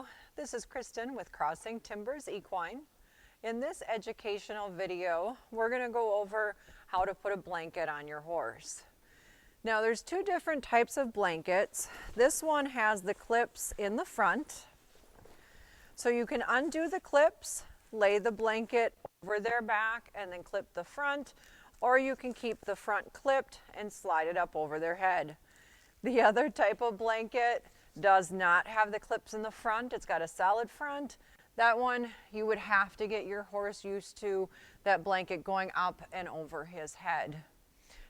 Hello, this is Kristen with Crossing Timbers Equine. In this educational video, we're going to go over how to put a blanket on your horse. Now there's two different types of blankets. This one has the clips in the front. So you can undo the clips, lay the blanket over their back, and then clip the front, or you can keep the front clipped and slide it up over their head. The other type of blanket does not have the clips in the front. It's got a solid front. That one, you would have to get your horse used to that blanket going up and over his head.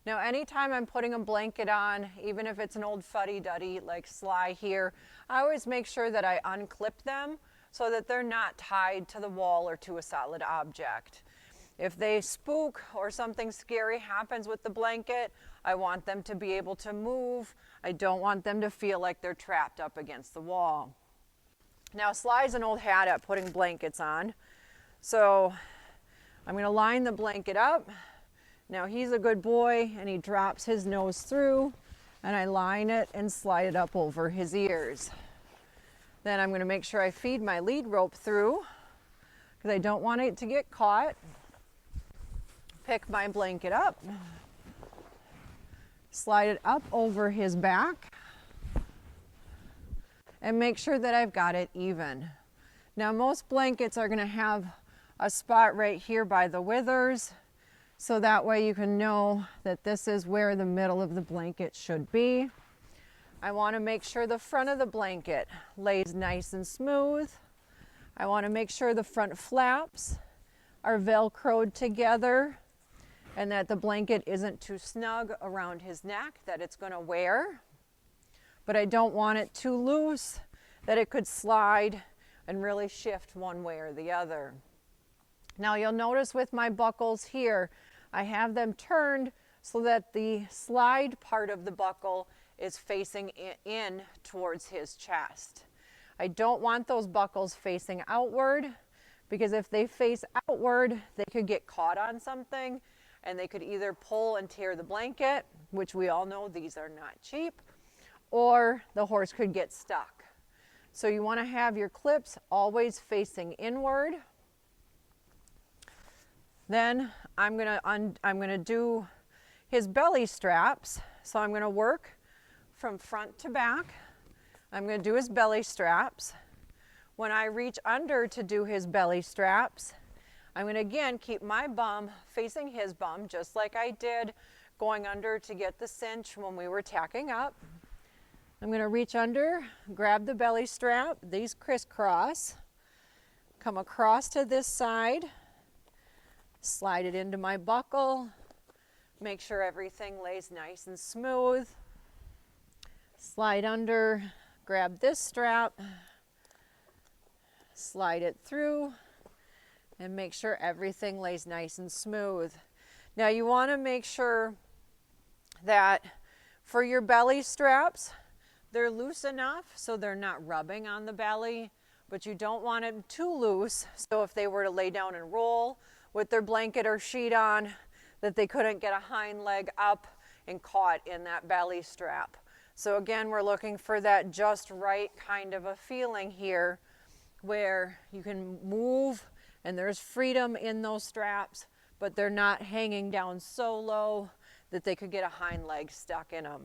Now, anytime I'm putting a blanket on, even if it's an old fuddy-duddy like Sly here, I always make sure that I unclip them so that they're not tied to the wall or to a solid object. If they spook or something scary happens with the blanket, I want them to be able to move. I don't want them to feel like they're trapped up against the wall. Now, Sly's an old hat at putting blankets on, so I'm going to line the blanket up. Now, he's a good boy, and he drops his nose through, and I line it and slide it up over his ears. Then I'm going to make sure I feed my lead rope through, because I don't want it to get caught. Pick my blanket up, slide it up over his back, and make sure that I've got it even. Now, most blankets are going to have a spot right here by the withers, so that way you can know that this is where the middle of the blanket should be. I want to make sure the front of the blanket lays nice and smooth. I want to make sure the front flaps are velcroed together and that the blanket isn't too snug around his neck that it's going to wear. But I don't want it too loose that it could slide and really shift one way or the other. Now you'll notice with my buckles here, I have them turned so that the slide part of the buckle is facing in towards his chest. I don't want those buckles facing outward, because if they face outward, they could get caught on something and they could either pull and tear the blanket, which we all know these are not cheap, or the horse could get stuck. So you want to have your clips always facing inward. Then I'm gonna do his belly straps. So I'm gonna work from front to back. I'm gonna do his belly straps. When I reach under to do his belly straps, I'm going to again keep my bum facing his bum, just like I did going under to get the cinch when we were tacking up. I'm going to reach under, grab the belly strap, these crisscross, come across to this side, slide it into my buckle, make sure everything lays nice and smooth, slide under, grab this strap, slide it through, and make sure everything lays nice and smooth. Now you want to make sure that for your belly straps, they're loose enough so they're not rubbing on the belly, but you don't want them too loose, so if they were to lay down and roll with their blanket or sheet on, that they couldn't get a hind leg up and caught in that belly strap. So again, we're looking for that just right kind of a feeling here, where you can move and there's freedom in those straps, but they're not hanging down so low that they could get a hind leg stuck in them.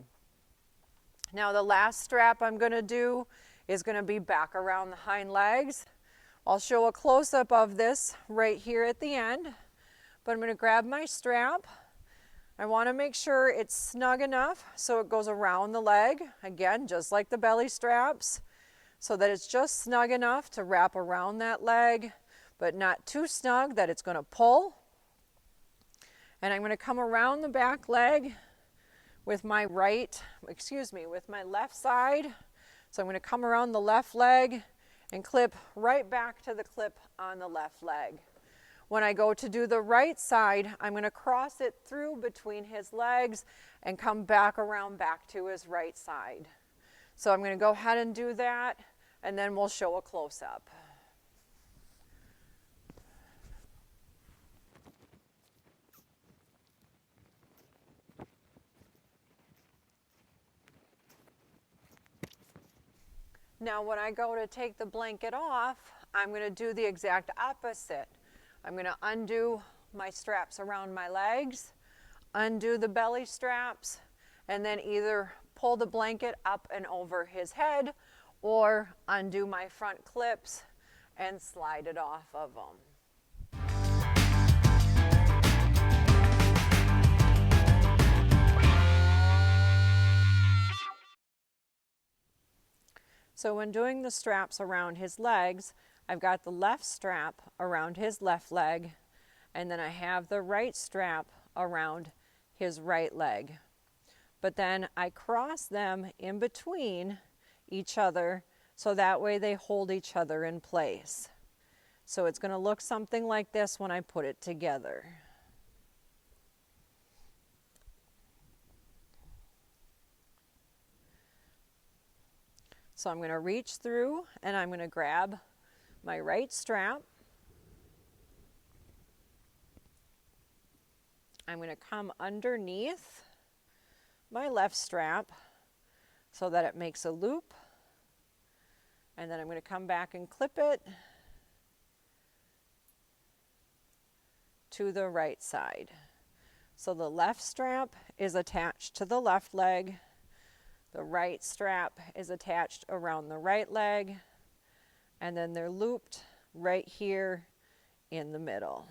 Now the last strap I'm going to do is going to be back around the hind legs. I'll show a close-up of this right here at the end, but I'm going to grab my strap. I want to make sure it's snug enough so it goes around the leg, again, just like the belly straps, so that it's just snug enough to wrap around that leg, but not too snug that it's going to pull. And I'm going to come around the back leg with my with my left side. So I'm going to come around the left leg and clip right back to the clip on the left leg. When I go to do the right side, I'm going to cross it through between his legs and come back around back to his right side. So I'm going to go ahead and do that, and then we'll show a close-up. Now when I go to take the blanket off, I'm going to do the exact opposite. I'm going to undo my straps around my legs, undo the belly straps, and then either pull the blanket up and over his head or undo my front clips and slide it off of him. So when doing the straps around his legs, I've got the left strap around his left leg, and then I have the right strap around his right leg. But then I cross them in between each other so that way they hold each other in place. So it's going to look something like this when I put it together. So I'm going to reach through and I'm going to grab my right strap. I'm going to come underneath my left strap so that it makes a loop. And then I'm going to come back and clip it to the right side. So the left strap is attached to the left leg. The right strap is attached around the right leg, and then they're looped right here in the middle.